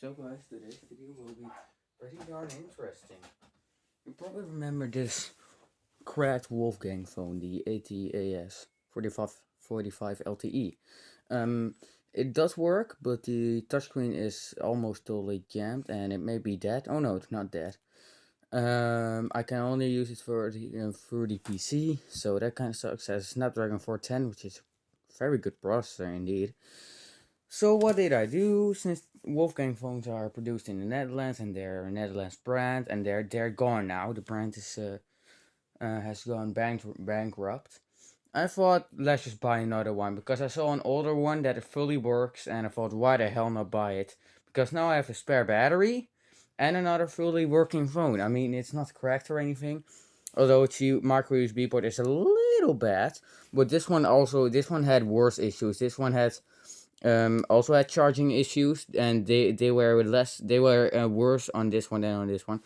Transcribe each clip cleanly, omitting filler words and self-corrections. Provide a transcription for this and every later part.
So guys, today's video will be pretty darn interesting. You probably remember this cracked Wolfgang phone, the ATAS 4545 LTE. Um, it does work, but the touchscreen is almost totally jammed and it may be dead. Oh no, it's not dead. I can only use it for through the PC, so that kind of sucks. It has Snapdragon 410, which is a very good processor indeed. So what did I do? Since Wolfgang phones are produced in the Netherlands and they're a Netherlands brand and they're gone now. The brand is has gone bankrupt. I thought let's just buy another one because I saw an older one that it fully works and I thought why the hell not buy it? Because now I have a spare battery and another fully working phone. I mean it's not cracked or anything. Although its micro USB port is a little bad, but this one had worse issues. This one had also had charging issues, and they were worse on this one than on this one.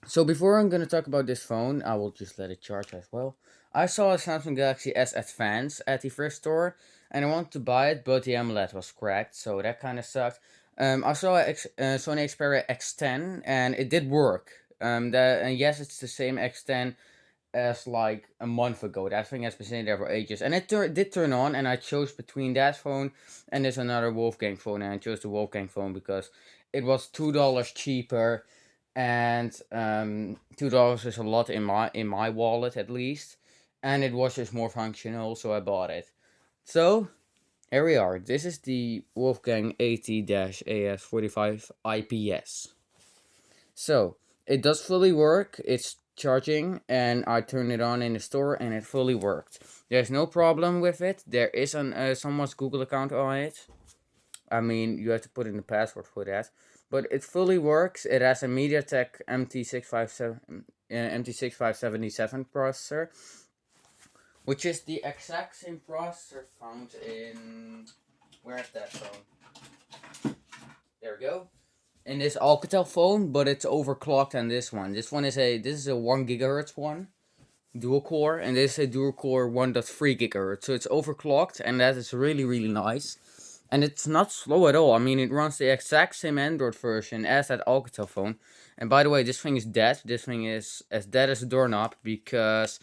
So before I'm gonna talk about this phone, I will just let it charge as well. I saw a Samsung Galaxy S Advance at the first store, and I wanted to buy it, but the AMOLED was cracked, so that kind of sucked. I saw a Sony Xperia X10, and it did work. And yes, it's the same X10 as like a month ago. That thing has been sitting there for ages, and it did turn on. And I chose between that phone and there's another Wolfgang phone, and I chose the Wolfgang phone because it was $2 cheaper, and $2 is a lot in my wallet at least, and it was just more functional, so I bought it. So here we are. This is the Wolfgang AT-AS45 IPS. So it does fully work. It's charging, and I turned it on in the store, and it fully worked. There's no problem with it. There is an someone's Google account on it. I mean, you have to put in the password for that, but it fully works. It has a MediaTek MT6577 processor, which is the exact same processor found in where's that phone? There we go. In this Alcatel phone, but it's overclocked on this one. This is a 1 gigahertz one, dual core, and this is a dual core 1.3 gigahertz. So it's overclocked, and that is really nice. And it's not slow at all. I mean, it runs the exact same Android version as that Alcatel phone. And by the way, this thing is dead. This thing is as dead as a doorknob because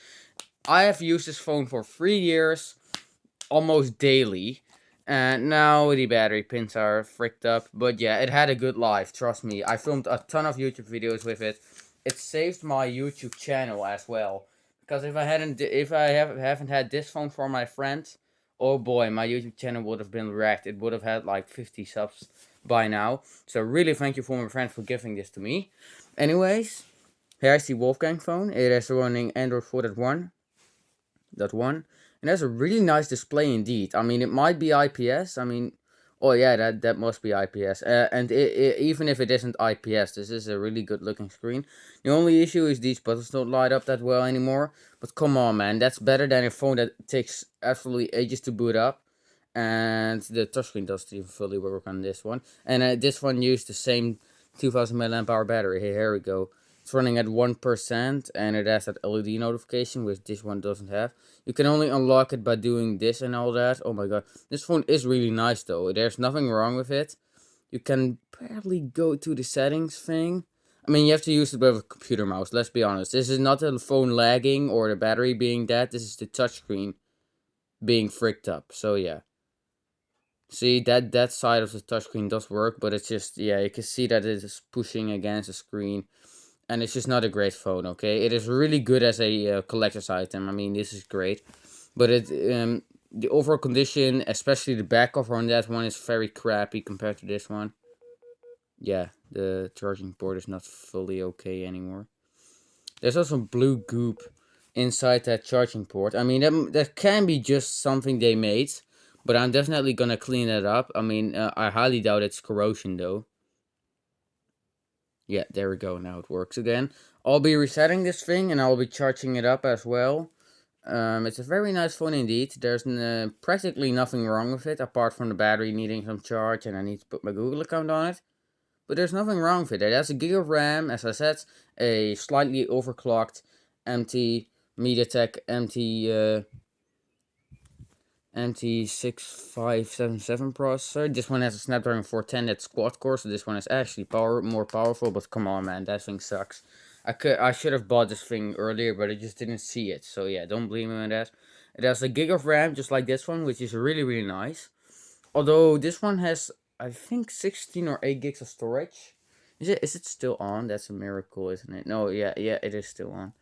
I have used this phone for 3 years, almost daily. And now the battery pins are fricked up. But yeah, it had a good life, trust me. I filmed a ton of YouTube videos with it. It saved my YouTube channel as well. Because if haven't had this phone for my friend, oh boy, my YouTube channel would have been wrecked. It would have had like 50 subs by now. So really thank you for my friend for giving this to me. Anyways, here's the Wolfgang phone. It is running Android 4.1. And that's a really nice display indeed. I mean, it might be IPS. I mean, oh yeah, that must be IPS. And even if it isn't IPS, this is a really good looking screen. The only issue is these buttons don't light up that well anymore. But come on, man, that's better than a phone that takes absolutely ages to boot up. And the touchscreen doesn't even fully work on this one. And this one used the same 2000 mAh battery. Here we go. It's running at 1%, and it has that LED notification, which this one doesn't have. You can only unlock it by doing this and all that. Oh my god. This phone is really nice though. There's nothing wrong with it. You can barely go to the settings thing. I mean, you have to use it with a computer mouse, let's be honest. This is not the phone lagging or the battery being dead. This is the touchscreen being fricked up. So yeah. See, that side of the touchscreen does work, but it's just, yeah, you can see that it is pushing against the screen. And it's just not a great phone, okay? It is really good as a collector's item. I mean, this is great. But the overall condition, especially the back cover on that one, is very crappy compared to this one. Yeah, the charging port is not fully okay anymore. There's also blue goop inside that charging port. I mean, that can be just something they made. But I'm definitely gonna clean it up. I mean, I highly doubt it's corrosion, though. Yeah, there we go. Now it works again. I'll be resetting this thing and I'll be charging it up as well. It's a very nice phone indeed. There's practically nothing wrong with it apart from the battery needing some charge and I need to put my Google account on it. But there's nothing wrong with it. It has a gig of RAM, as I said, a slightly overclocked MT MediaTek MT6577 processor. This one has a Snapdragon 410 that's quad core, so this one is actually more powerful. But come on, man, that thing sucks. I should have bought this thing earlier, but I just didn't see it. So yeah, don't blame me on that. It has a gig of RAM, just like this one, which is really nice. Although this one has, I think, 16 or 8 gigs of storage. Is it still on? That's a miracle, isn't it? No, yeah, it is still on.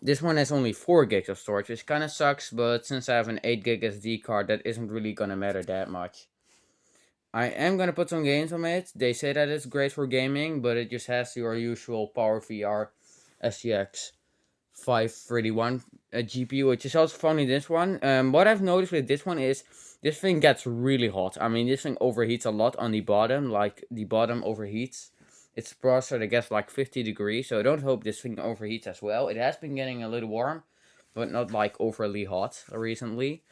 This one has only 4 gigs of storage, which kind of sucks, but since I have an 8 gig SD card, that isn't really gonna matter that much. I am gonna put some games on it. They say that it's great for gaming, but it just has your usual PowerVR SGX 531 GPU, which is also funny. This one. What I've noticed with this one is this thing gets really hot. I mean, this thing overheats a lot on the bottom, like the bottom overheats. It's processor that gets like 50 degrees, so I don't hope this thing overheats as well. It has been getting a little warm, but not like overly hot recently.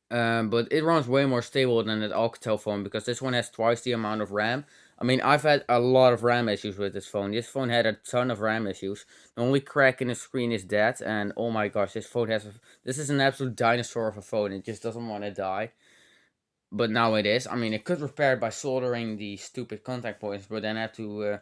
But it runs way more stable than the Alcatel phone because this one has twice the amount of RAM. I mean, I've had a lot of RAM issues with this phone. This phone had a ton of RAM issues. The only crack in the screen is that, and oh my gosh, this is an absolute dinosaur of a phone. It just doesn't want to die. But now it is. I mean, it could repair it by soldering the stupid contact points, but then I have to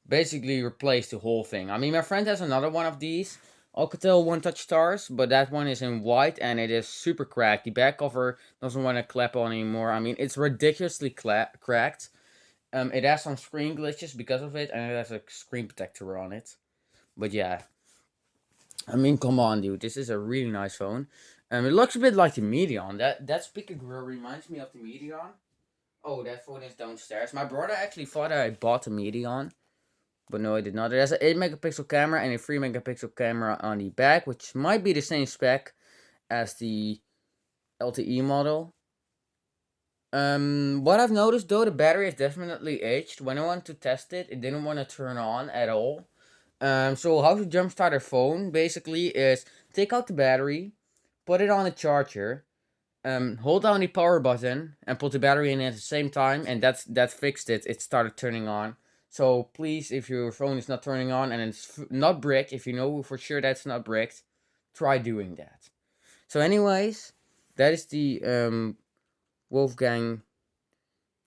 basically replace the whole thing. I mean, my friend has another one of these Alcatel One Touch Stars, but that one is in white and it is super cracked. The back cover doesn't want to clap on anymore. I mean, it's ridiculously cracked. It has some screen glitches because of it, and it has a screen protector on it. But yeah, I mean, come on, dude, this is a really nice phone. It looks a bit like the Medion. That speaker grill reminds me of the Medion. Oh, that phone is downstairs. My brother actually thought I bought the Medion. But no, I did not. It has an 8 megapixel camera and a 3 megapixel camera on the back, which might be the same spec as the LTE model. What I've noticed though, the battery is definitely aged. When I want to test it, it didn't want to turn on at all. So how to jumpstart a phone basically is take out the battery, put it on a charger, hold down the power button and put the battery in at the same time, and that fixed it. It started turning on. So please, if your phone is not turning on and it's not bricked, if you know for sure that's not bricked, try doing that. So anyways, that is the Wolfgang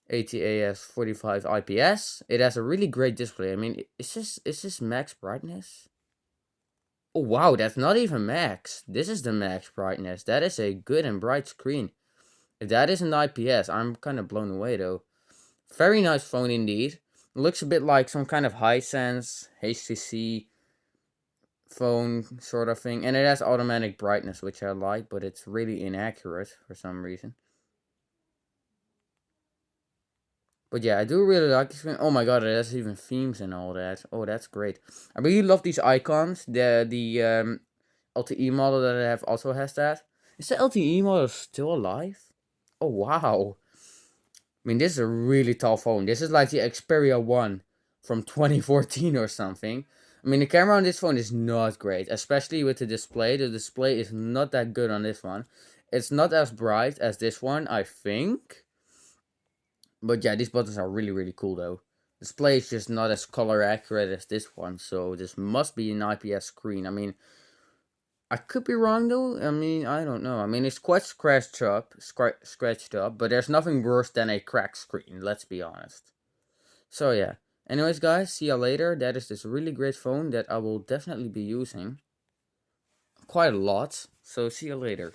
ATAS 45 IPS. It has a really great display. I mean, is this max brightness? Oh wow, that's not even max. This is the max brightness. That is a good and bright screen. If that isn't IPS, I'm kind of blown away though. Very nice phone indeed. It looks a bit like some kind of Hisense HTC phone sort of thing. And it has automatic brightness, which I like, but it's really inaccurate for some reason. But yeah, I do really like this screen. Oh my god, it has even themes and all that. Oh, that's great. I really love these icons. The LTE model that I have also has that. Is the LTE model still alive? Oh wow. I mean, this is a really tall phone. This is like the Xperia 1 from 2014 or something. I mean, the camera on this phone is not great, especially with the display. The display is not that good on this one. It's not as bright as this one, I think. But yeah, these buttons are really cool though. Display is just not as color accurate as this one, so this must be an IPS screen. I mean, I could be wrong though. I mean, I don't know. I mean, it's quite scratched up, but there's nothing worse than a cracked screen. Let's be honest. So yeah. Anyways, guys, see ya later. That is this really great phone that I will definitely be using quite a lot. So see you later.